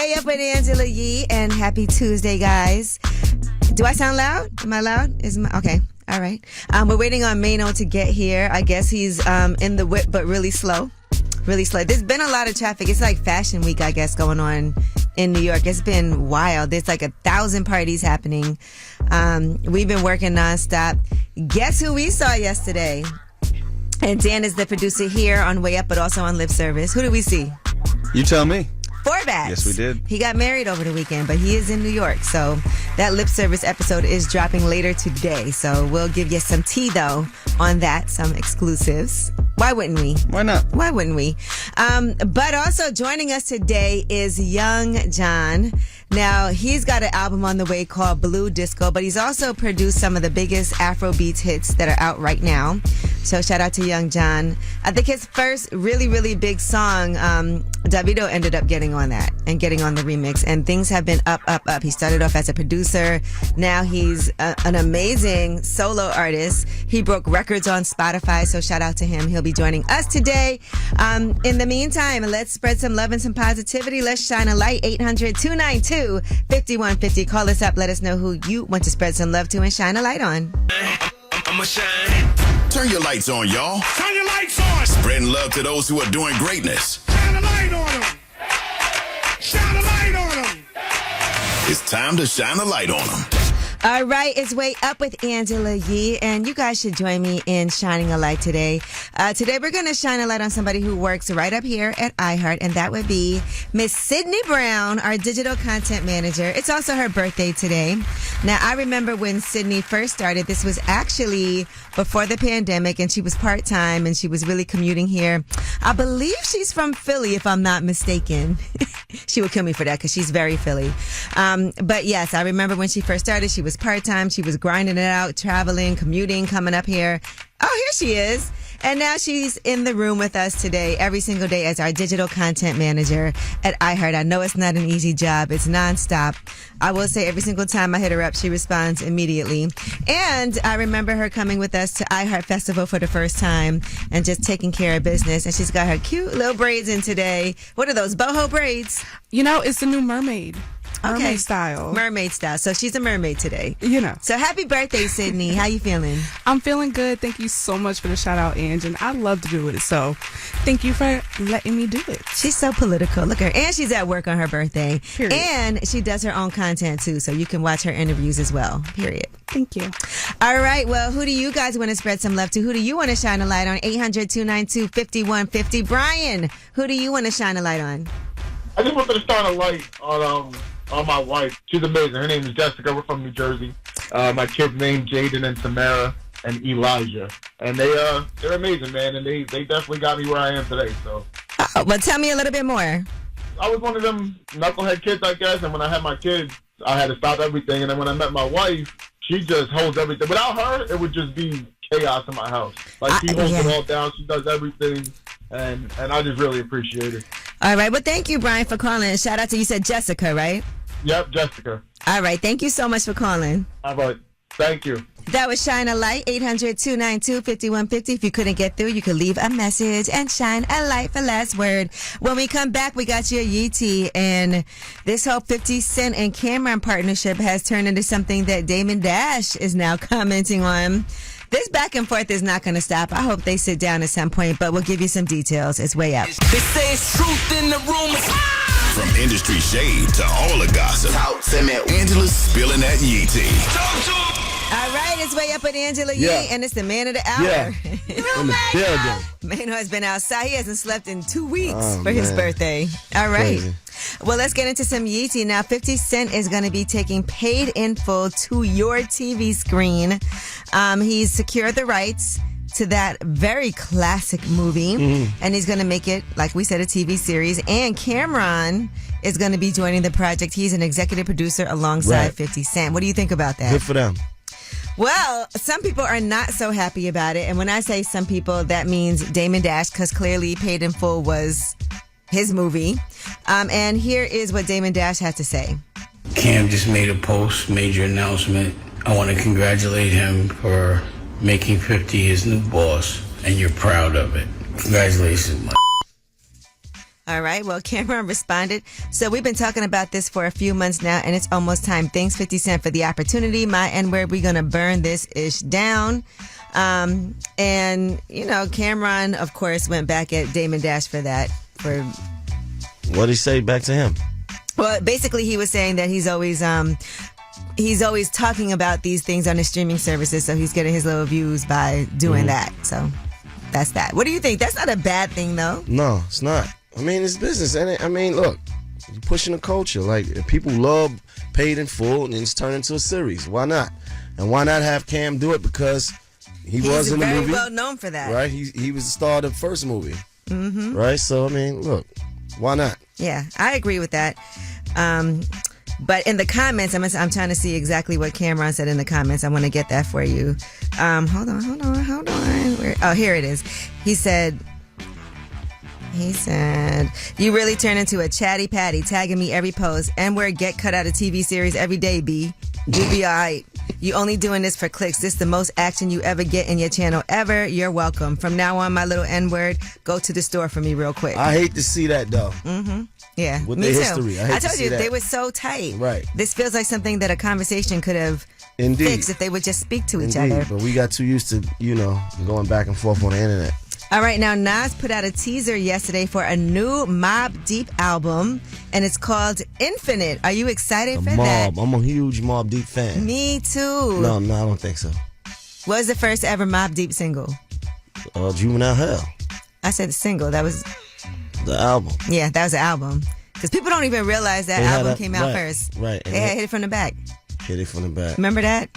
Way Up with Angela Yee, and happy Tuesday, guys. Do I sound loud? Am I loud? Okay. All right. We're waiting on Mano to get here. I guess he's in the whip, but really slow. Really slow. There's been a lot of traffic. It's like Fashion Week, I guess, going on in New York. It's been wild. There's like 1,000 parties happening. We've been working nonstop. Guess who we saw yesterday? And Dan is the producer here on Way Up, but also on Lip Service. Who do we see? You tell me. Forbats. Yes, we did. He got married over the weekend, but he is in New York. So that Lip Service episode is dropping later today. So we'll give you some tea, though, on that, some exclusives. Why wouldn't we? Why not? Why wouldn't we? But also joining us today is Young John. Now, he's got an album on the way called Blue Disco, but he's also produced some of the biggest Afrobeats hits that are out right now. So shout out to Young John. I think his first really, really big song, Davido ended up getting on that and getting on the remix. And things have been up, up, up. He started off as a producer. Now he's an amazing solo artist. He broke records on Spotify, so shout out to him. He'll be joining us today. In the meantime, let's spread some love and some positivity. Let's shine a light. 800-292-5150. Call us up. Let us know who you want to spread some love to and shine a light on. I'ma shine. Turn your lights on, y'all. Turn your lights on. Spreading love to those who are doing greatness. Shine a light on them. Shine a light on them. It's time to shine a light on them. All right, it's Way Up with Angela Yee, and you guys should join me in shining a light today. Today we're going to shine a light on somebody who works right up here at iHeart, and that would be Miss Sydney Brown, our digital content manager. It's also her birthday today. Now, I remember when Sydney first started, this was actually before the pandemic, and she was part-time, and she was really commuting here. I believe she's from Philly, if I'm not mistaken. She would kill me for that because she's very Philly. But yes, I remember when she first started, she was part-time. She was grinding it out, traveling, commuting, coming up here. Oh, here she is. And now she's in the room with us today, every single day as our digital content manager at iHeart. I know it's not an easy job. It's nonstop. I will say every single time I hit her up, she responds immediately. And I remember her coming with us to iHeart Festival for the first time and just taking care of business. And she's got her cute little braids in today. What are those, boho braids? You know, it's the new mermaid. Okay. Style. Mermaid style. So she's a mermaid today. You know. So happy birthday, Sydney. How you feeling? I'm feeling good. Thank you so much for the shout out, Ange. And I love to do it. So thank you for letting me do it. She's so political. Look at her. And she's at work on her birthday. Period. And she does her own content too. So you can watch her interviews as well. Period. Thank you. All right. Well, who do you guys want to spread some love to? Who do you want to shine a light on? 800-292-5150. Brian, who do you want to shine a light on? I just wanted to shine a light on my wife. She's amazing. Her name is Jessica. We're from New Jersey. My kids named Jaden and Tamara and Elijah. And they're amazing, man. And they definitely got me where I am today. So. Well, tell me a little bit more. I was one of them knucklehead kids, I guess. And when I had my kids, I had to stop everything. And then when I met my wife, she just holds everything. Without her, it would just be chaos in my house. Like, she holds it all down. She does everything. And I just really appreciate it. All right. Well, thank you, Brian, for calling. Shout out to you said Jessica, right? Yep, Jessica. All right. Thank you so much for calling. All right. Thank you. That was Shine a Light, 800-292-5150. If you couldn't get through, you could leave a message and shine a light for last word. When we come back, we got your Yee tea, and this whole 50 Cent and Cameron partnership has turned into something that Damon Dash is now commenting on. This back and forth is not going to stop. I hope they sit down at some point, but we'll give you some details. It's Way Up. They say it's truth in the room. From industry shade to all the gossip, Talk to me. Angela's spilling that Yee tea. Talk to me. All right, it's Way Up with Angela Yee, and it's the man of the hour. Yeah. In the building. Mano has been outside. He hasn't slept in 2 weeks for his birthday. All right. Crazy. Well, let's get into some Yee tea. Now, 50 Cent is going to be taking paid in full to your TV screen. He's secured the rights to that very classic movie, and he's going to make it, like we said, a TV series. And Cameron is going to be joining the project. He's an executive producer alongside 50 Cent. What do you think about that? Good for them. Well, some people are not so happy about it. And when I say some people, that means Damon Dash, because clearly Paid in Full was his movie. And here is what Damon Dash had to say. Cam just made a post, major announcement. I want to congratulate him for making 50 his new boss, and you're proud of it. Congratulations, man. All right. Well, Cameron responded. So we've been talking about this for a few months now, and it's almost time. Thanks, 50 Cent, for the opportunity. My N-word, we're going to burn this ish down. And, you know, Cameron, of course, went back at Damon Dash for that. What'd he say back to him? Well, basically, he was saying that he's always talking about these things on the streaming services, so he's getting his little views by doing that. So that's that. What do you think? That's not a bad thing, though. No, it's not. I mean, it's business, ain't it? I mean, look, you're pushing the culture. Like, if people love Paid in Full, and it's turned into a series. Why not? And why not have Cam do it? Because he's was in the movie. He's very well known for that. Right? He was the star of the first movie. Mm-hmm. Right? So, I mean, look, why not? Yeah, I agree with that. But in the comments, I'm trying to see exactly what Cameron said in the comments. I want to get that for you. Hold on. Here it is. He said, you really turn into a chatty patty, tagging me every post. N-word get cut out of TV series every day, B. You'll be all right. You only doing this for clicks. This the most action you ever get in your channel ever. You're welcome. From now on, my little N-word, go to the store for me real quick. I hate to see that, though. Mm-hmm. Yeah, with me the too. history. I told you, that. They were so tight. Right. This feels like something that a conversation could have fixed if they would just speak to each other. But we got too used to, going back and forth on the internet. All right, now Nas put out a teaser yesterday for a new Mobb Deep album, and it's called Infinite. Are you excited for that? I'm a huge Mobb Deep fan. Me too. No, I don't think so. What was the first ever Mobb Deep single? Juvenile Hell. I said the single. That was the album. Yeah, that was the album. Because people don't even realize that album came out first. Right. They had Hit It From the Back. Hit It From the Back. Remember that?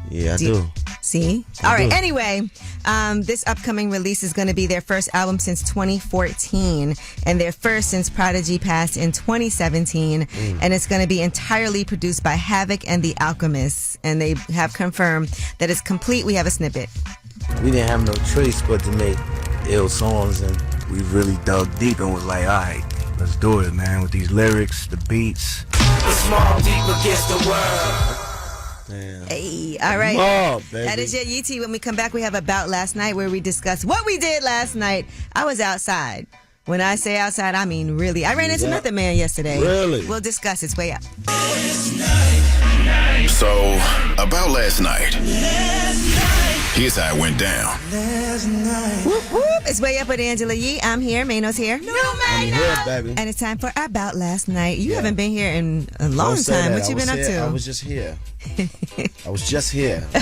Yeah, I do. See? All right. Anyway, this upcoming release is going to be their first album since 2014 and their first since Prodigy passed in 2017. And it's going to be entirely produced by Havoc and The Alchemists. And they have confirmed that it's complete. We have a snippet. We didn't have no choice but to make ill songs, and we really dug deep and was like, all right, let's do it, man, with these lyrics, the beats. It's Mobb Deep against the world. Damn. Hey, all right. That is your YT. When we come back, we have About Last Night, where we discuss what we did last night. I was outside. When I say outside, I mean really. I ran into Method Man yesterday. Really? We'll discuss. It's way up. So, about last night. Here's how it went down. Whoop, whoop. It's way up with Angela Yee. I'm here. Mano's here. I'm here, baby. And it's time for About Last Night. You haven't been here in a long time. What you been up to? I was just here.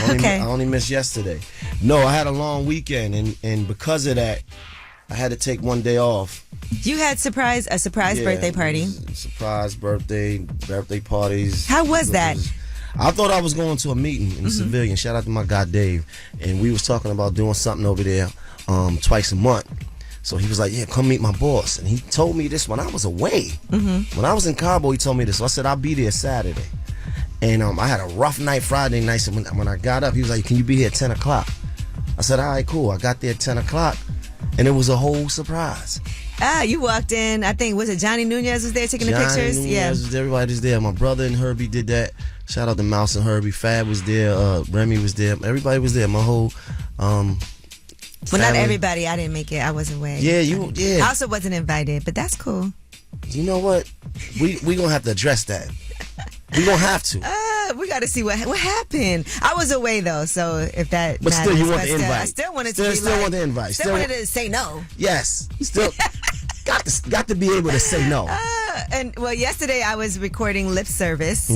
Okay. I only missed yesterday. No, I had a long weekend, and because of that, I had to take one day off. You had a surprise birthday party. Surprise birthday parties. How was that? I thought I was going to a meeting in the civilian. Shout out to my guy Dave, and we was talking about doing something over there twice a month. So he was like, "Yeah, come meet my boss." And he told me this when I was away. When I was in Cabo, he told me this. So I said, "I'll be there Saturday." And I had a rough night Friday night. So when I got up, he was like, "Can you be here at 10 o'clock?" I said, "All right, cool." I got there at 10 o'clock, and it was a whole surprise. You walked in. I think, was it Johnny Nunez was there taking the pictures? Nunez was there, everybody was there. My brother and Herbie did that. Shout out to Mouse and Herbie. Fab was there. Remy was there. Everybody was there. My whole well, not everybody. I didn't make it. I was away. Yeah. I also wasn't invited, but that's cool. You know what? We gonna have to address that. We gonna have to. We got to see what happened. I was away though, so if that. But matters, still, you want the invite. I still wanted to. Still want the invite. Still wanted to say no. Yes. Still got to be able to say no. And well, yesterday I was recording Lip Service.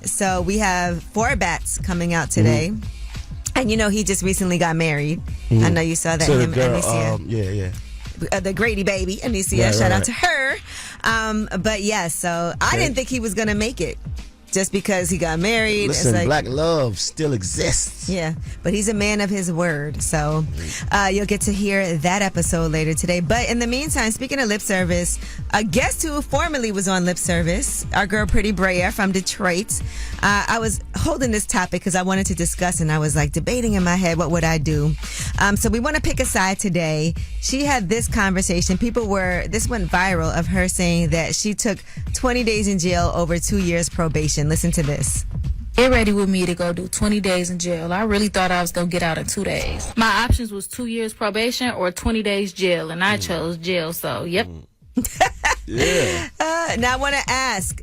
So we have 4 bats coming out today. And he just recently got married. I know you saw that. So him the girl, and Anicia. The Grady baby, Anicia. Shout out to her. But yeah, so I didn't think he was gonna make it. Just because he got married. Listen, it's like, black love still exists. Yeah, but he's a man of his word. So you'll get to hear that episode later today. But in the meantime, speaking of Lip Service, a guest who formerly was on Lip Service, our girl Pretty Brea from Detroit. I was holding this topic because I wanted to discuss, and I was like debating in my head, what would I do? So we want to pick a side today. She had this conversation. This went viral of her saying that she took 20 days in jail over 2 years probation. Listen to this. Get ready with me to go do 20 days in jail. I really thought I was going to get out in 2 days. My options was 2 years probation or 20 days jail, and I chose jail, so yep. Yeah. Now I want to ask,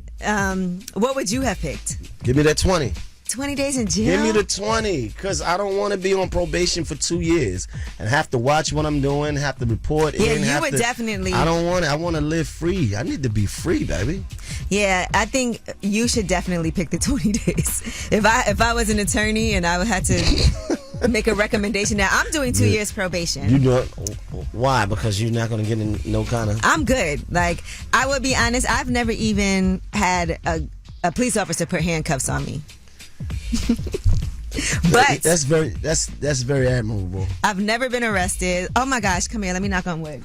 what would you have picked? Give me that 20. 20 days in jail? Give me the 20, because I don't want to be on probation for 2 years and have to watch what I'm doing, have to report in. Yeah, you would definitely. I don't want it. I want to live free. I need to be free, baby. Yeah, I think you should definitely pick the 20 days. If I was an attorney and I had to make a recommendation, now I'm doing 2 years probation. You know why? Because you're not going to get in no kind of. I'm good. Like, I would be honest, I've never even had a police officer put handcuffs on me. But that's very admirable. I've never been arrested. Oh my gosh, come here, let me knock on wood.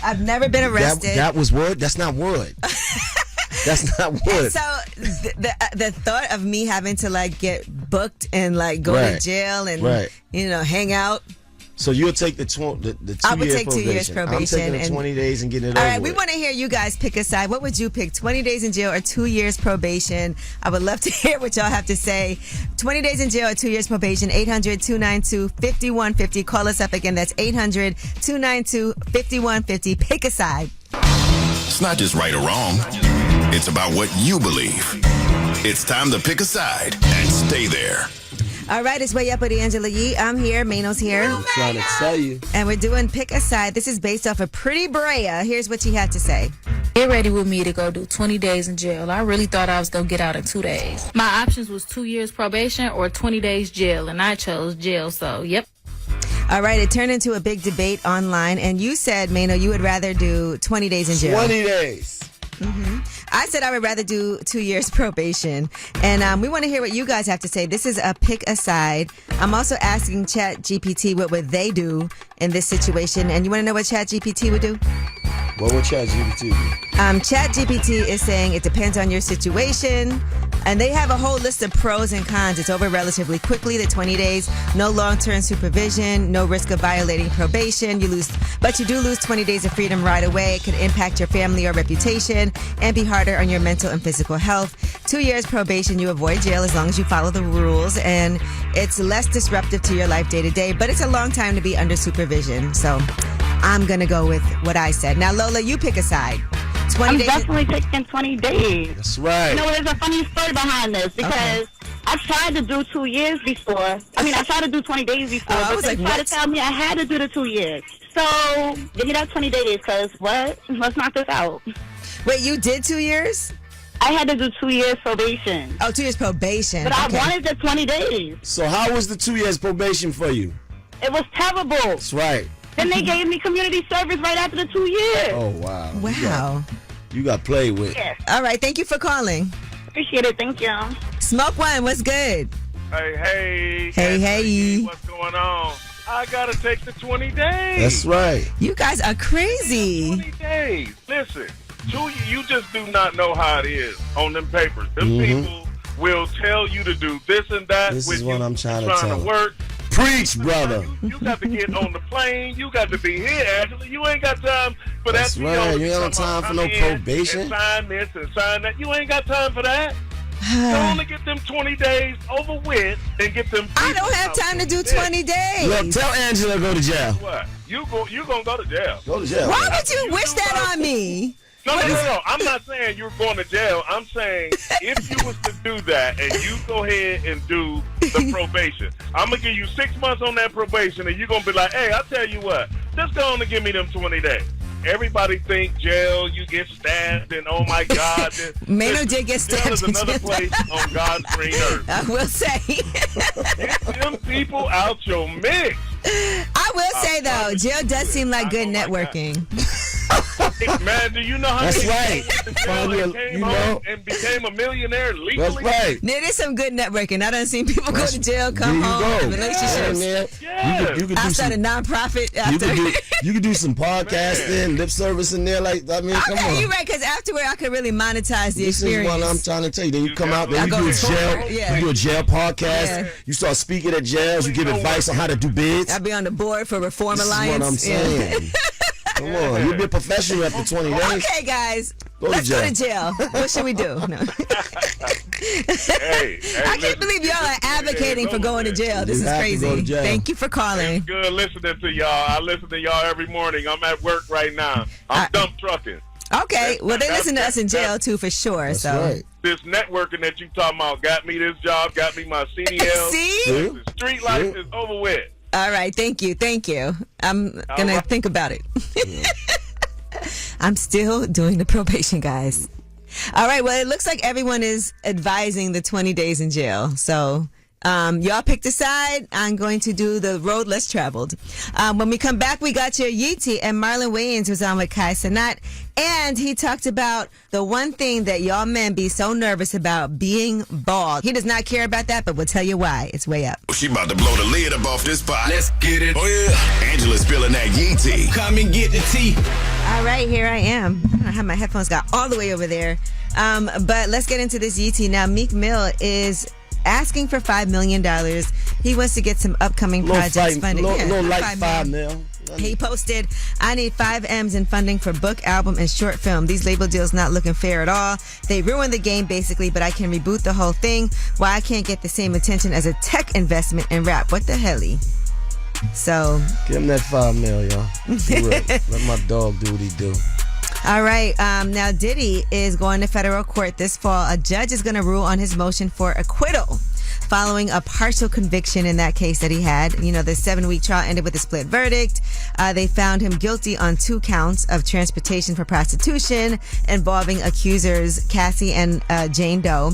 I've never been arrested. That was wood? That's not wood. That's not wood. So the thought of me having to like get booked and like go to jail and hang out. So you'll take the 2 I would year take probation. 2 years probation. I'm taking the 20 days and getting it all over right, we with. want to hear you guys pick a side. What would you pick? 20 days in jail or 2 years probation? I would love to hear what y'all have to say. 20 days in jail or 2 years probation. 800-292-5150. Call us up again. That's 800-292-5150. Pick a side. It's not just right or wrong. It's about what you believe. It's time to pick a side and stay there. All right, it's Way Up with Angela Yee. I'm here. Mano's here. I'm trying to tell you. And we're doing Pick a Side. This is based off of Pretty Brea. Here's what she had to say. Get ready with me to go do 20 days in jail. I really thought I was going to get out in 2 days. My options was 2 years probation or 20 days jail, and I chose jail, so yep. All right, it turned into a big debate online, and you said, Mano, you would rather do 20 days in jail. 20 days. Mm-hmm. I said I would rather do 2 years probation. And we want to hear what you guys have to say. This is a pick a side. I'm also asking ChatGPT what would they do in this situation. And you want to know what ChatGPT would do? What would ChatGPT do? ChatGPT is saying it depends on your situation. And they have a whole list of pros and cons. It's over relatively quickly, the 20 days. No long-term supervision, no risk of violating probation. But you do lose 20 days of freedom right away. It could impact your family or reputation and be harder on your mental and physical health. 2 years probation, you avoid jail as long as you follow the rules. And it's less disruptive to your life day to day. But it's a long time to be under supervision. So I'm going to go with what I said. Now, Lola, you pick a side. 20 I'm days. definitely picking 20 days. That's right. You know, there's a funny story behind this because I tried to do 2 years before. I mean, I tried to do 20 days before, but they tried to tell me I had to do the 2 years. So give me that 20 days because what? Let's knock this out. Wait, you did 2 years? I had to do 2 years probation. Oh, 2 years probation. But I wanted the 20 days. So how was the 2 years probation for you? It was terrible. That's right. Then they gave me community service right after the 2 years. Oh, wow. Wow. You got played with. Yes. All right, thank you for calling. Appreciate it. Thank you. Smoke One, what's good? Hey. Hey. What's going on? I got to take the 20 days. That's right. You guys are crazy. 20 days. Listen, you just do not know how it is on them papers. Them people will tell you to do this and that. This when is what I'm trying to tell tell to you. work. Preach, brother. You got to get on the plane. You got to be here, Angela. You ain't got time for that. That's right. You ain't got time for no probation. And sign this and sign that. You ain't got time for that. You only get them 20 days over with and get them. I don't have time to do 20 days. Look, tell Angela to go to jail. What? You gonna go to jail. Go to jail. Why would you wish that on me? No. I'm not saying you're going to jail. I'm saying if you was to do that and you go ahead and do the probation, I'm going to give you 6 months on that probation and you're going to be like, hey, I'll tell you what, just go on and give me them 20 days. Everybody think jail, you get stabbed, and oh my God. Mano did get stabbed. Jail is another place on God's green earth. I will say. Get them people out your mix. I will say, though, jail does seem like good networking. Man, do you know how That's many right. people came home and became a millionaire legally? That's right. There is some good networking. I done seen people go to jail, come home, relationships. You could I do started a nonprofit after. You could do some podcasting, lip service in there. Like, I mean, come on. You're right, because afterward I could really monetize the This experience. is what I'm trying to tell you. Then you come out, then you go do a to jail. court, yeah. You do a jail podcast. Yeah. You start speaking at jails. You give advice on how to do bids. I'll be on the board for Reform This Alliance. is what I'm saying. Come on, you'll be a professional after 20 days. Okay, guys, Go to let's jail. go to jail. What should we do? No. Hey, I can't believe y'all are advocating for going to jail. This is crazy. Thank you for calling. It's good listening to y'all. I listen to y'all every morning. I'm at work right now. I'm dump trucking. Okay, well, they listen to us in jail, too, for sure. That's so right. This networking that you talking about got me this job, got me my CDL. See? The street life is over with. All right, thank you. I'm going to think about it. I'm still doing the probation, guys. All right, well, it looks like everyone is advising the 20 days in jail. So y'all picked a side. I'm going to do the road less traveled. When we come back, we got your Yeetie, and Marlon Wayans was on with Kai Cenat, and he talked about the one thing that y'all men be so nervous about, being bald. He does not care about that, but we'll tell you why. It's way up. She about to blow the lid up off this pot. Let's get it. Oh, yeah. Angela's spilling that yee tea. Come and get the tea. All right, here I am. I don't know how my headphones got all the way over there. But let's get into this Yeetie. Now, Meek Mill is asking for $5 million. He wants to get some upcoming projects funded. Like $5 million. He posted, I need 5 M's in funding for book, album, and short film. These label deals not looking fair at all. They ruined the game, basically, but I can reboot the whole thing. Why I can't get the same attention as a tech investment in rap? What the helly? So give him that $5 million, y'all. Let my dog do what he do. All right. Now, Diddy is going to federal court this fall. A judge is going to rule on his motion for acquittal following a partial conviction in that case that he had. You know, the 7-week trial ended with a split verdict. They found him guilty on 2 counts of transportation for prostitution involving accusers Cassie and Jane Doe.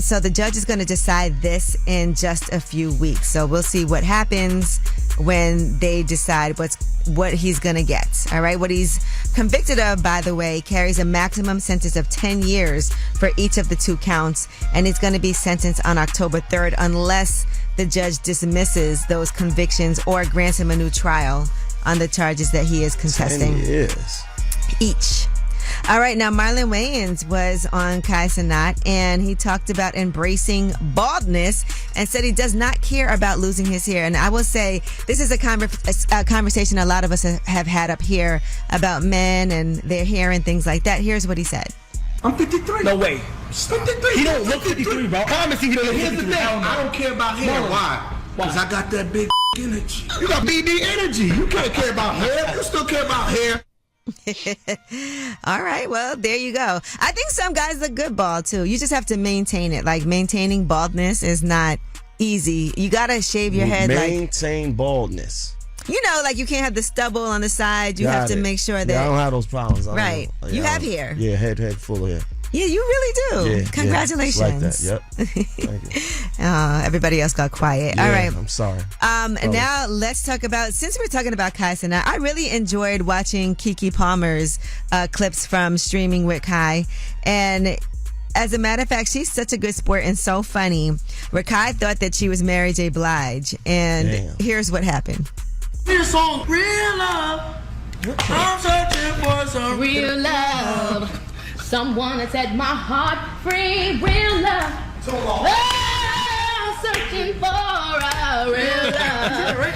So the judge is going to decide this in just a few weeks. So we'll see what happens when they decide what he's going to get. All right. What he's convicted of, by the way, carries a maximum sentence of 10 years for each of the 2 counts. And he's going to be sentenced on October 3rd unless the judge dismisses those convictions or grants him a new trial on the charges that he is contesting. 10 years. Each. All right, now Marlon Wayans was on Kai Cenat, and he talked about embracing baldness and said he does not care about losing his hair. And I will say this is a conversation a lot of us have had up here about men and their hair and things like that. Here's what he said. I'm 53. No way. 53. He don't look 53, bro. Promise you, he don't look 53. Here's the thing. I don't care about hair. Why? Because I got that big energy. You got BD energy. You can't care about hair. You still care about hair. All right, well, there you go. I think some guys look good bald too. You just have to maintain it. Like, maintaining baldness is not easy. You gotta shave your head. Maintain baldness. You know, like, you can't have the stubble on the side. You have to make sure that. I don't have those problems. Right. You have hair. Yeah, head full of hair. Yeah, you really do. Yeah, congratulations. Like that. Yep. Thank you. Everybody else got quiet. Yeah, all right. I'm sorry. Now let's talk about, since we're talking about Kai Cenat, I really enjoyed watching Keke Palmer's clips from Streaming with Kai. And as a matter of fact, she's such a good sport and so funny. Where Kai thought that she was Mary J. Blige. And here's what happened. Here's a song, Real Love. I'm searching for some real love. Someone that set my heart free, real love. So long. Oh, searching for a real love.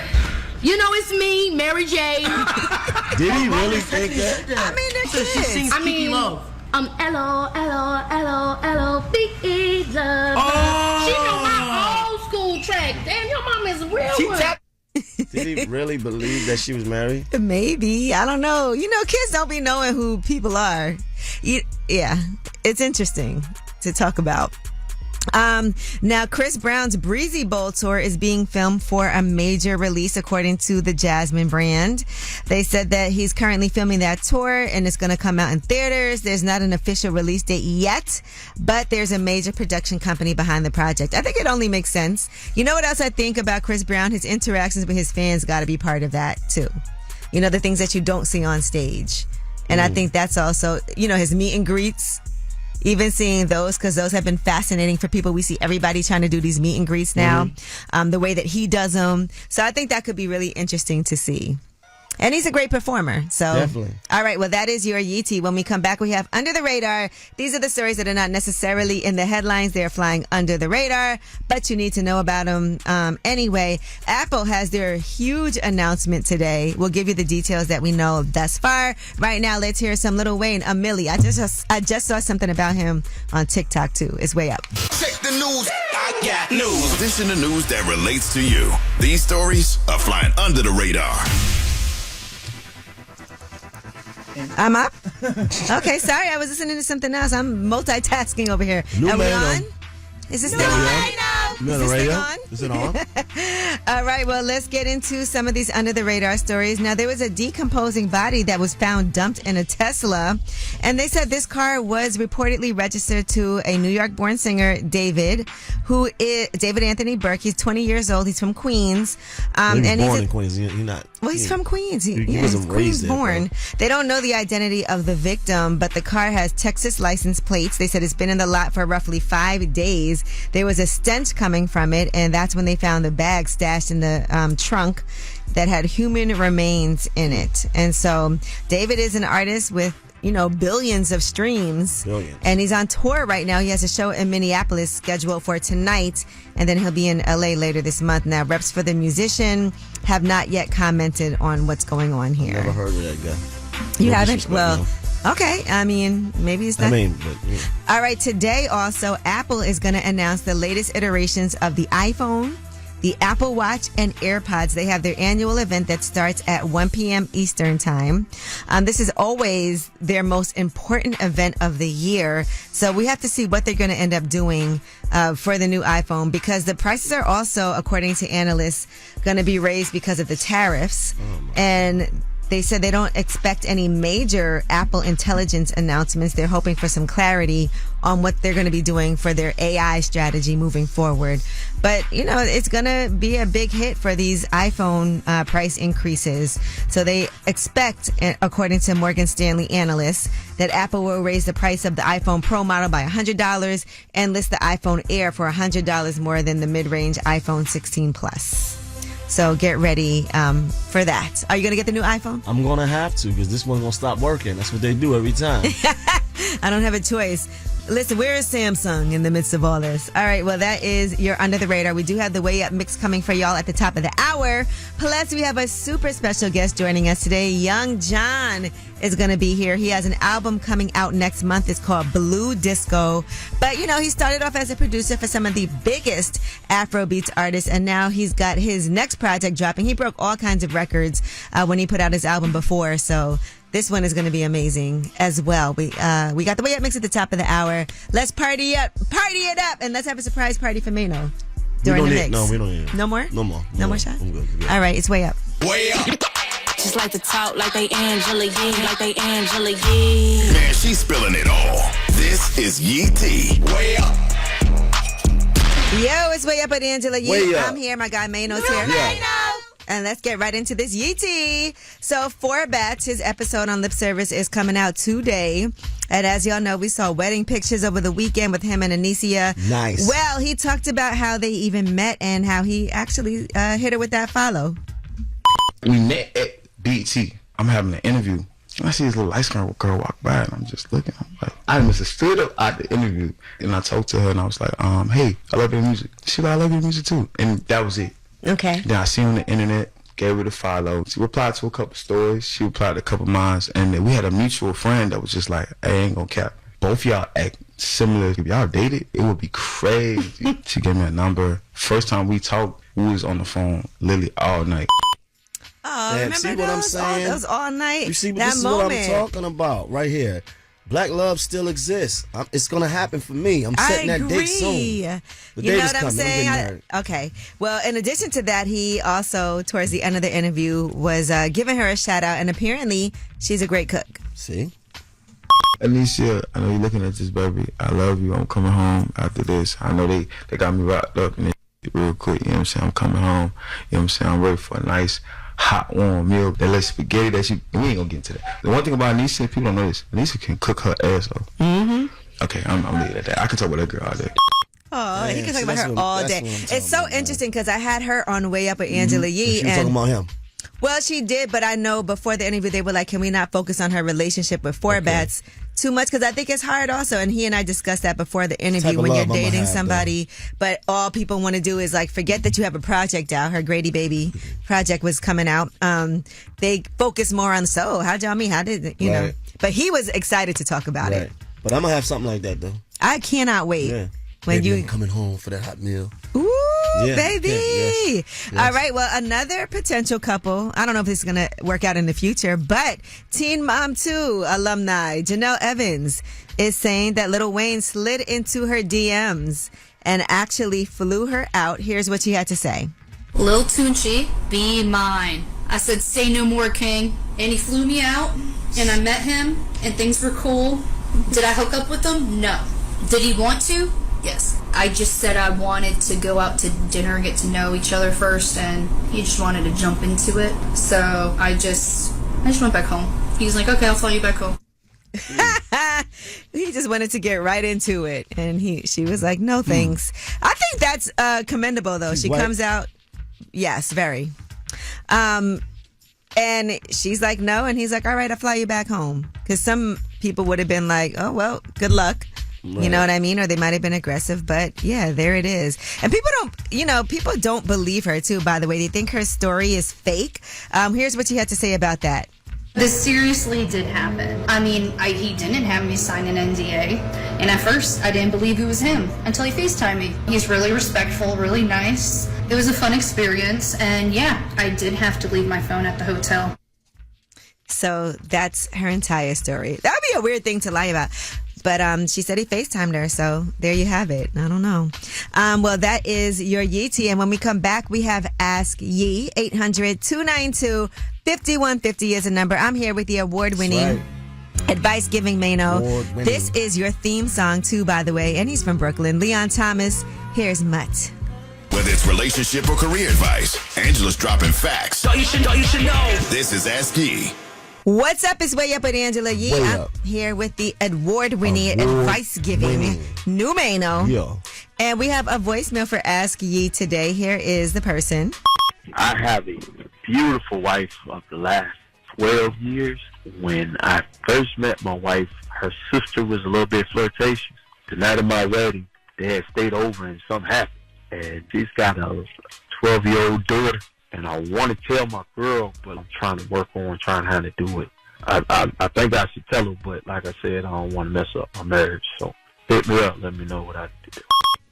You know it's me, Mary J. Did he really think that? I mean, they're kids. She sings Keke Love. L-O-V-E love. Oh. She know my old school track. Damn, your mom is real one. Did he really believe that she was married? Maybe. I don't know. You know, kids don't be knowing who people are. Yeah, it's interesting to talk about. Now, Chris Brown's Breezy Bowl tour is being filmed for a major release, according to the Jasmine brand. They said that he's currently filming that tour and it's going to come out in theaters. There's not an official release date yet, but there's a major production company behind the project. I think it only makes sense. You know what else I think about Chris Brown? His interactions with his fans got to be part of that too. You know, the things that you don't see on stage. And I think that's also, you know, his meet and greets. Even seeing those, because those have been fascinating for people. We see everybody trying to do these meet and greets now, the way that he does them. So I think that could be really interesting to see. And he's a great performer. So, Definitely. All right. Well, that is your Yeetie. When we come back, we have Under the Radar. These are the stories that are not necessarily in the headlines. They're flying under the radar, but you need to know about them anyway. Apple has their huge announcement today. We'll give you the details that we know thus far. Right now, let's hear some Lil Wayne, A Milli. I just saw something about him on TikTok, too. It's way up. Check the news. I got news. This in the news that relates to you. These stories are flying under the radar. I'm up. Okay, sorry, I was listening to something else. I'm multitasking over here. Are we on? Is this thing on? You on the radio? Is it on? All right, well, let's get into some of these under the radar stories. Now, there was a decomposing body that was found dumped in a Tesla, and they said this car was reportedly registered to a New York-born singer, David Anthony Burke. He's 20 years old. He's from Queens. And he's born in Queens. He's not. Well, he's from Queens. He wasn't raised there. Born. They don't know the identity of the victim, but the car has Texas license plates. They said it's been in the lot for roughly 5 days. There was a stench coming from it, and that's when they found the bag stashed in the trunk that had human remains in it. And so David is an artist with billions of streams. Billions. And he's on tour right now. He has a show in Minneapolis scheduled for tonight, and then he'll be in LA later this month. Now, reps for the musician have not yet commented on what's going on here. Never heard of that guy. You haven't? Well, okay. I mean, maybe it's not. All right. Today, also, Apple is going to announce the latest iterations of the iPhone, the Apple Watch, and AirPods. They have their annual event that starts at 1 p.m. Eastern Time. This is always their most important event of the year. So we have to see what they're going to end up doing for the new iPhone, because the prices are also, according to analysts, going to be raised because of the tariffs. And they said they don't expect any major Apple Intelligence announcements. They're hoping for some clarity on what they're going to be doing for their AI strategy moving forward. But, it's going to be a big hit for these iPhone price increases. So they expect, according to Morgan Stanley analysts, that Apple will raise the price of the iPhone Pro model by $100 and list the iPhone Air for $100 more than the mid-range iPhone 16 Plus. So get ready for that. Are you going to get the new iPhone? I'm going to have to, because this one's going to stop working. That's what they do every time. I don't have a choice. Listen, where is Samsung in the midst of all this? All right, well, that is your Under the Radar. We do have the Way Up mix coming for y'all at the top of the hour. Plus, we have a super special guest joining us today. Young John is going to be here. He has an album coming out next month. It's called Blue Disco. But, he started off as a producer for some of the biggest Afrobeats artists, and now he's got his next project dropping. He broke all kinds of records when he put out his album before, so this one is going to be amazing as well. We got the Way Up mix at the top of the hour. Let's party it up, and let's have a surprise party for Mano during the mix. No, we don't need it. No more? No more. No more shot? I'm good. All right, it's Way Up. Way up. Just like to talk like they Angela Yee, Man, she's spilling it all. This is Yee T. Way up. Yo, it's Way Up with Angela Yee. Way up. I'm here. My guy Mano's here. And let's get right into this Yeetie. So, Forbats, his episode on lip service is coming out today. And as y'all know, we saw wedding pictures over the weekend with him and Anicia. Nice. Well, he talked about how they even met and how he actually hit her with that follow. We met at BET. I'm having an interview. And I see this little light-skinned girl walk by, and I'm just looking. I'm like, I must have stood up at the interview. And I talked to her, and I was like, hey, I love your music. She like, I love your music, too. And that was it. Okay. Then I seen her on the internet, gave her the follow. She replied to a couple stories. She replied to a couple mine. And we had a mutual friend that was just like, I ain't gonna cap. Both y'all act similar. If y'all dated, it would be crazy. She gave me a number. First time we talked, we was on the phone literally all night. Oh, Man, remember see what I'm saying? Those all night. You see, that this is moment. what I'm talking about right here. Black love still exists. It's going to happen for me. I'm setting that date soon. The You date know is what I'm coming. saying? Okay. Well, in addition to that, he also, towards the end of the interview, was giving her a shout out, and apparently she's a great cook. See? Alicia, I know you're looking at this, baby. I love you. I'm coming home after this. I know they got me wrapped up in it real quick. You know what I'm saying? I'm coming home. You know what I'm saying? I'm ready for a nice hot warm meal. That little spaghetti that we ain't gonna get into that. The one thing about Anisha, people don't know this. Anisha can cook her ass off. Mm-hmm. Okay, I'm leaving it at that. I can talk about that girl all day. Oh, he can talk about her all day. It's so interesting because I had her on Way Up with Angela Yee. She was talking about him. Well, she did, but I know before the interview they were like, can we not focus on her relationship with Forbats too much? Because I think it's hard also, and he and I discussed that before the interview, when you're dating somebody, but all people want to do is like forget that you have a project out. Her Grady Baby project was coming out. They focus more on, so how'd y'all meet? How did, you know? But he was excited to talk about it. But I'm going to have something like that, though. I cannot wait. Yeah. When Baby, you I'm coming home for that hot meal. Ooh, Yeah, baby. yes. All right. Well, another potential couple. I don't know if this is going to work out in the future, but Teen Mom 2 alumni Janelle Evans is saying that Lil Wayne slid into her DMs and actually flew her out. Here's what she had to say. Lil Tunchi, be mine. I said, say no more, King. And he flew me out, and I met him, and things were cool. Did I hook up with him? No. Did he want to? Yes. I just said I wanted to go out to dinner and get to know each other first, and he just wanted to jump into it. So I just went back home. He's like, okay, I'll fly you back home. He just wanted to get right into it, and she was like, no thanks. I think that's commendable, though. She comes out, yes, very. And she's like, no, and he's like, all right, I'll fly you back home. Because some people would have been like, oh, well, good luck. Right. You know what I mean? Or they might have been aggressive, but yeah, there it is. And people don't believe her too, by the way. They think her story is fake. Here's what she had to say about that. This seriously did happen. I mean, he didn't have me sign an NDA. And at first, I didn't believe it was him until he FaceTimed me. He's really respectful, really nice. It was a fun experience. And yeah, I did have to leave my phone at the hotel. So that's her entire story. That would be a weird thing to lie about. But she said he FaceTimed her, so there you have it. I don't know. Well, that is your Yee Tea. And when we come back, we have Ask Yee. 800-292-5150 is a number. I'm here with the award-winning Advice Giving Mano. This is your theme song, too, by the way. And he's from Brooklyn. Leon Thomas. Here's Mutt. Whether it's relationship or career advice, Angela's dropping facts. So you should know. This is Ask Yee. What's up? It's Way Up with Angela Yee. I'm here with the award-winning advice-giving Numano. Yeah. And we have a voicemail for Ask Yee today. Here is the person. I have a beautiful wife of the last 12 years. When I first met my wife, her sister was a little bit flirtatious. The night of my wedding, they had stayed over and something happened. And she's got a 12-year-old daughter. And I want to tell my girl, but I'm trying to work on trying how to do it. I think I should tell her, but like I said, I don't want to mess up my marriage. So hit me up. Let me know what I do.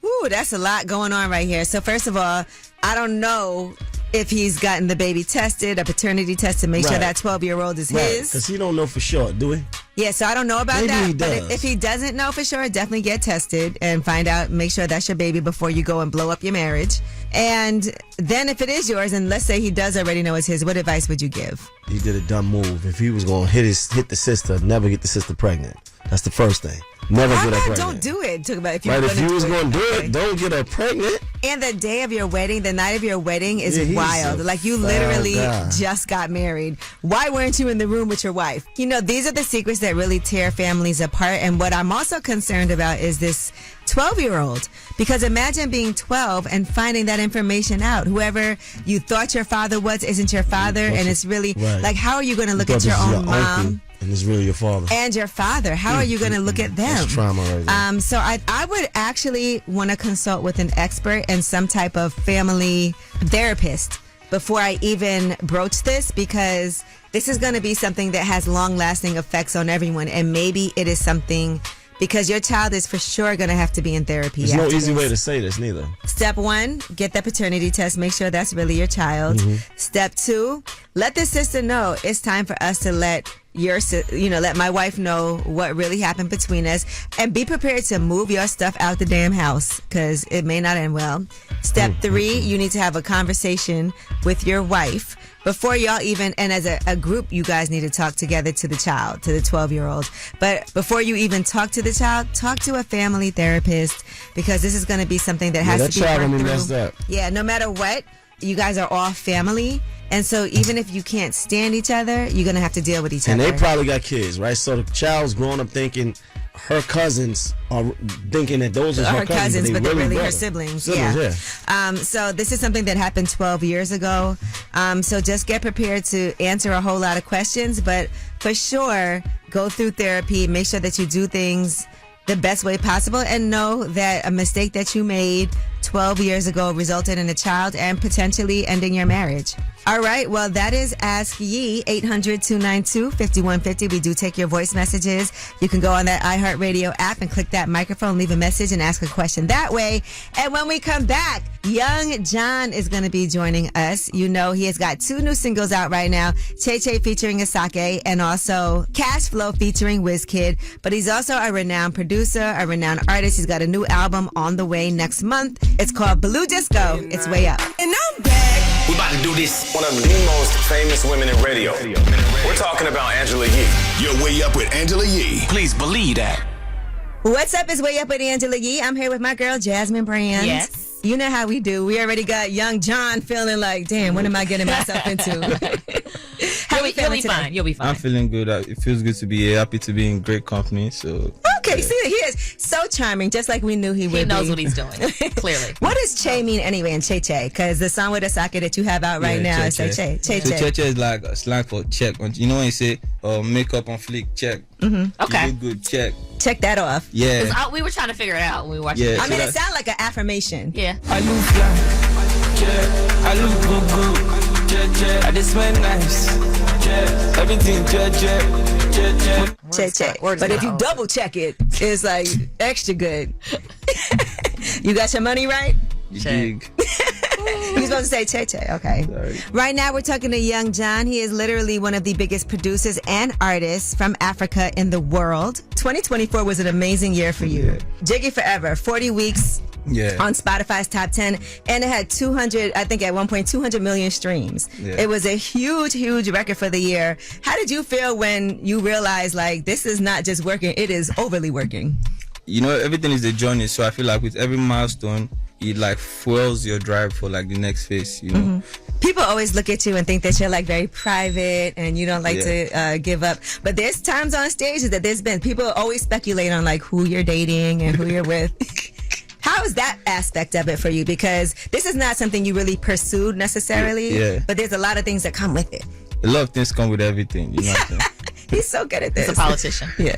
Ooh, that's a lot going on right here. So first of all, I don't know if he's gotten the baby tested, a paternity test to make sure that 12-year-old is his. Because he don't know for sure, do he? Yeah, so I don't know about Maybe that. he But does. if he doesn't know for sure, definitely get tested and find out, make sure that's your baby before you go and blow up your marriage. And then if it is yours, and let's say he does already know it's his, what advice would you give? He did a dumb move. If he was going to hit the sister, never get the sister pregnant. That's the first thing. Never get her pregnant. Don't do it. Talk about if you was going to do it, don't get her pregnant. And the day of your wedding, the night of your wedding is wild. Like you foul literally guy. just got married. Why weren't you in the room with your wife? You know, these are the secrets that really tear families apart. And what I'm also concerned about is this 12-year-old. Because imagine being 12 and finding that information out. Whoever you thought your father was isn't your father. And it's really like, how are you going to look at your own mom? And it's really your father. And your father. How are you going to look at them? That's trauma right there. So I would actually want to consult with an expert and some type of family therapist before I even broach this, because this is going to be something that has long-lasting effects on everyone. And maybe it is something, because your child is for sure going to have to be in therapy. There's no easy way to say this neither. Step 1, get that paternity test. Make sure that's really your child. Step 2, let the sister know it's time for us to let my wife know what really happened between us, and be prepared to move your stuff out the damn house, because it may not end well. Step 3, you need to have a conversation with your wife before y'all even, and as a group, you guys need to talk together to the child, to the 12-year-old. But before you even talk to the child, talk to a family therapist, because this is going to be something that has to be worked through. Messed up. Yeah, no matter what, you guys are all family. And so even if you can't stand each other, you're going to have to deal with each other. And they probably got kids, right? So the child's growing up thinking her cousins are thinking that those are her cousins, but they're really her brothers. siblings. Yeah. So this is something that happened 12 years ago. So just get prepared to answer a whole lot of questions, but for sure, go through therapy. Make sure that you do things the best way possible, and know that a mistake that you made 12 years ago resulted in a child and potentially ending your marriage. All right, well, that is Ask Ye, 800-292-5150. We do take your voice messages. You can go on that iHeartRadio app and click that microphone, leave a message, and ask a question that way. And when we come back, Young John is going to be joining us. You know, he has got 2 new singles out right now, Che Che featuring Asake, and also Cash Flow featuring Wizkid. But he's also a renowned producer, a renowned artist. He's got a new album on the way next month. It's called Blue Disco. It's way up. And I'm back. We're about to do this. One of the most famous women in radio. We're talking about Angela Yee. You're way up with Angela Yee. Please believe that. What's up? It's Way Up with Angela Yee. I'm here with my girl, Jasmine Brand. Yes. You know how we do. We already got Young John feeling like, damn, what am I getting myself into? You'll be fine. You'll be fine. I'm feeling good. It feels good to be here. Happy to be in great company. So. Okay, see, he is so charming, just like we knew he would be. He knows what he's doing, clearly. What does Che mean anyway in Che Che? Because the song with Asake that you have out right now is like Che. Che Che. So Che is like a slang for check. You know when you say makeup on fleek, check. Mm-hmm. Okay. You look good, check. Check that off. Yeah. We were trying to figure it out when we watched it. I mean, it sounds like an affirmation. Yeah. I look fly, yeah. I look good, yeah. I just smell nice, yeah. Everything, yeah. Che. But if you double check it, it's like extra good. You got your money right? Big. You're supposed to say Che. Okay. Sorry. Right now, we're talking to Young John. He is literally one of the biggest producers and artists from Africa in the world. 2024 was an amazing year for you. Yeah. Jiggy Forever, 40 weeks. Yeah. On Spotify's top 10, and it had 200, I think at one point, 200 million streams. Yeah. It was a huge record for the year. How did you feel when you realized, like, this is not just working, it is overly working? You know, everything is a journey, so I feel like with every milestone, it like fuels your drive for like the next phase, you know? Mm-hmm. People always look at you and think that you're like very private and you don't like to give up. But there's times on stages that there's been, people always speculate on like who you're dating and who you're with. How is that aspect of it for you? Because this is not something you really pursued necessarily, but there's a lot of things that come with it. A lot of things come with everything, you know what I'm saying? He's so good at this. He's a politician. Yeah.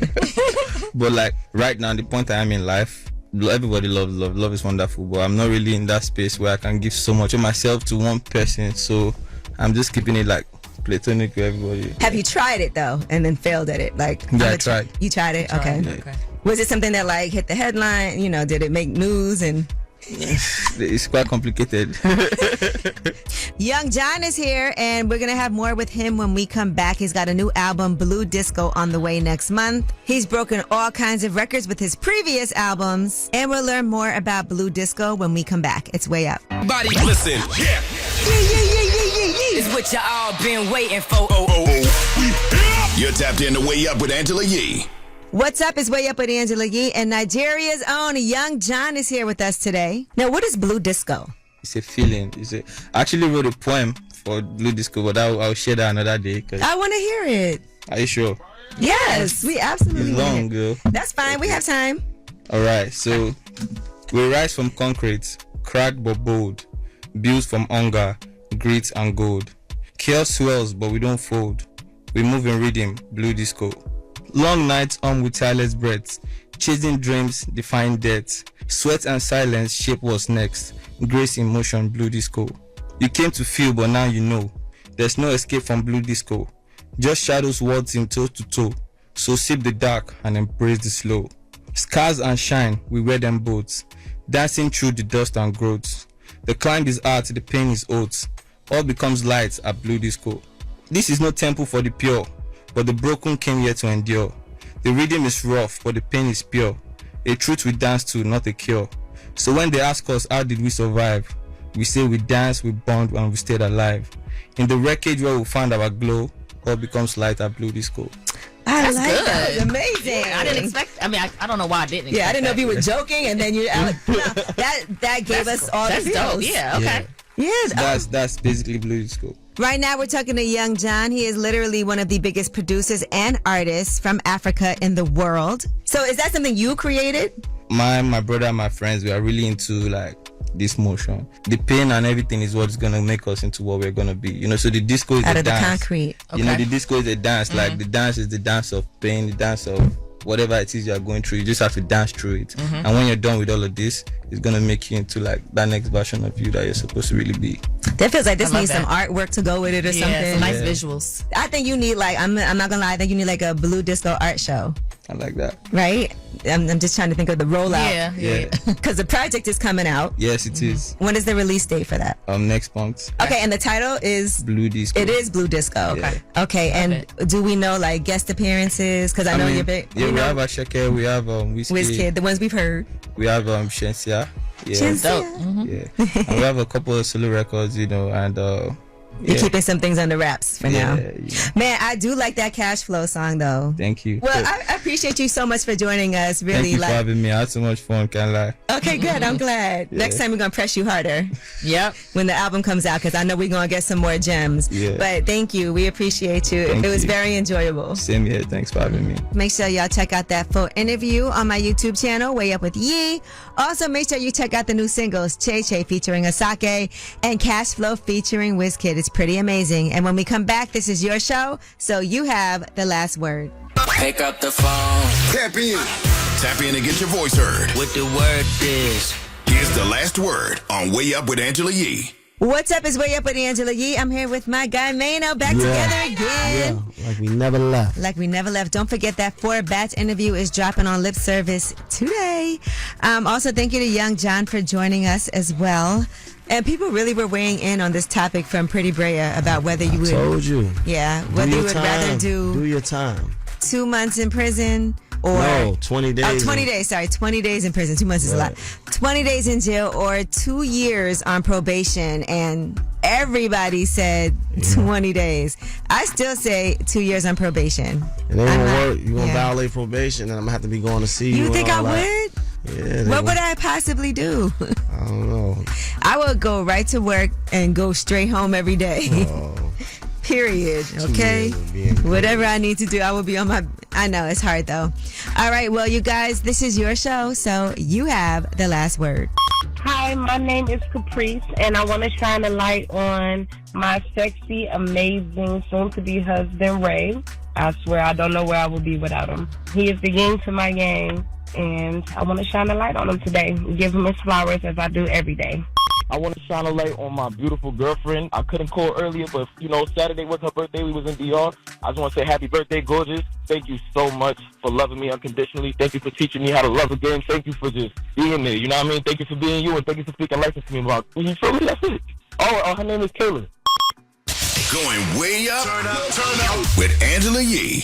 But like right now, the point I am in life, everybody loves love. Love is wonderful, but I'm not really in that space where I can give so much of myself to one person. So I'm just keeping it like platonic with everybody. Have you tried it though and then failed at it? Like, yeah, I tried. You tried it? Okay. Yeah. Was it something that like hit the headline? You know, did it make news? And it's quite complicated. Young John is here, and we're gonna have more with him when we come back. He's got a new album, Blue Disco, on the way next month. He's broken all kinds of records with his previous albums, and we'll learn more about Blue Disco when we come back. It's Way Up. Body, listen. Yeah. It's what you all been waiting for. You're tapped in to Way Up with Angela Yee. What's up? It's Way Up with Angela Yee, and Nigeria's own Young John is here with us today. Now, what is Blue Disco? It's a feeling. I actually wrote a poem for Blue Disco, but I'll share that another day. I want to hear it. Are you sure? Yes, we absolutely It's long, girl. That's fine. We have time. All right. So, we rise from concrete, cracked but bold, built from hunger, grit and gold. Chaos swells, but we don't fold. We move in rhythm, Blue Disco. Long nights with tireless breaths, chasing dreams, defying death. Sweat and silence shape what's next. Grace in motion, Blue Disco. You came to feel, but now you know. There's no escape from Blue Disco. Just shadows waltzing toe to toe. So sip the dark and embrace the slow. Scars and shine, we wear them both. Dancing through the dust and growths. The climb is art, the pain is oaths. All becomes light at Blue Disco. This is no temple for the pure, but the broken came here to endure. The rhythm is rough, but the pain is pure. A truth we dance to, not a cure. So when they ask us how did we survive, we say we danced, we bond, and we stayed alive. In the wreckage where we found our glow, all becomes light at Blue Disco. That's like good. That was amazing. I didn't expect. I mean, I don't know why I didn't. Yeah, I didn't know if you were joking, and then you. That gave us all that's the feels. dope. Yeah. Okay. Yeah. That's basically Blue Disco. Right now, we're talking to Young John. He is literally one of the biggest producers and artists from Africa in the world. So is that something you created? My brother and my friends, we are really into like this motion. The pain and everything is what's gonna make us into what we're gonna be. You know, so the disco is Out a of the dance. concrete. You know, the disco is a dance. Like the dance is the dance of pain, the dance of whatever it is you're going through. You just have to dance through it. And when you're done with all of this, it's gonna make you into like that next version of you that you're supposed to really be. That feels like this I love needs some that. artwork to go with it or something. Some nice visuals. I think you need like, I'm not gonna lie, I think you need like a blue disco art show. I like that. Right? I'm just trying to think of the rollout. Yeah. Because the project is coming out. Yes, it is. When is the release date for that? Next month. Okay, and the title is Blue Disco. It is Blue Disco. Okay. Okay, and do we know like guest appearances? Because I know you're big. Yeah, we have Ashake, we have Wizkid, the ones we've heard. We have Shensia. Yeah. Shensia. Yeah. And we have a couple of solo records, you know, and You're keeping some things under wraps for now. Yeah. Man, I do like that Cash Flow song though. Thank you. Well, I appreciate you so much for joining us. Really, Thank you for having me. I had so much fun, can't lie. Okay, good. I'm glad. Yeah. Next time we're gonna press you harder. Yep. When the album comes out, because I know we're gonna get some more gems. Yeah. But thank you. We appreciate you. Thank it was you. very enjoyable. Same here. Thanks for having me. Make sure y'all check out that full interview on my YouTube channel, Way Up with Yee. Also, make sure you check out the new singles, Che Che featuring Asake and Cash Flow featuring Wizkid. It's pretty amazing. And when we come back, this is your show, so you have the last word. Pick up the phone. Tap in. Tap in and get your voice heard. What the word is. Here's the last word on Way Up with Angela Yee. What's up? It's Way Up with Angela Yee. I'm here with my guy Mano, back together again. Yeah, like we never left. Like we never left. Don't forget that 4-batch interview is dropping on Lip Service today. Also, thank you to Young John for joining us as well. And people really were weighing in on this topic from Pretty Brea about whether you would. Told you. Yeah, whether you would rather do your time. 2 months in prison or. No, 20 days. Oh, 20 days. Sorry, 20 days in prison. 2 months is a lot. 20 days in jail or 2 years on probation. And everybody said 20 days. I still say 2 years on probation. It ain't gonna work. You're gonna violate probation, and I'm gonna have to be going to see you. You think I would? would? Yeah. What would I possibly do? I don't know. I would go right to work and go straight home every day. Period. Okay? Whatever I need to do, I will be on my. I know, it's hard though. All right, well, you guys, this is your show, so you have the last word. Hi, my name is Caprice, and I want to shine a light on my sexy, amazing, soon-to-be husband, Ray. I swear I don't know where I would be without him. He is the yin to my yang, and I want to shine a light on him today and give him his flowers as I do every day. I want to shine a light on my beautiful girlfriend. I couldn't call earlier, but, you know, Saturday was her birthday. We was in DR. I just want to say happy birthday, gorgeous. Thank you so much for loving me unconditionally. Thank you for teaching me how to love again. Thank you for just being there. You know what I mean? Thank you for being you, and thank you for speaking life to me about. You feel me? That's it. Oh, her name is Kayla. Going way up, turn up with Angela Yee.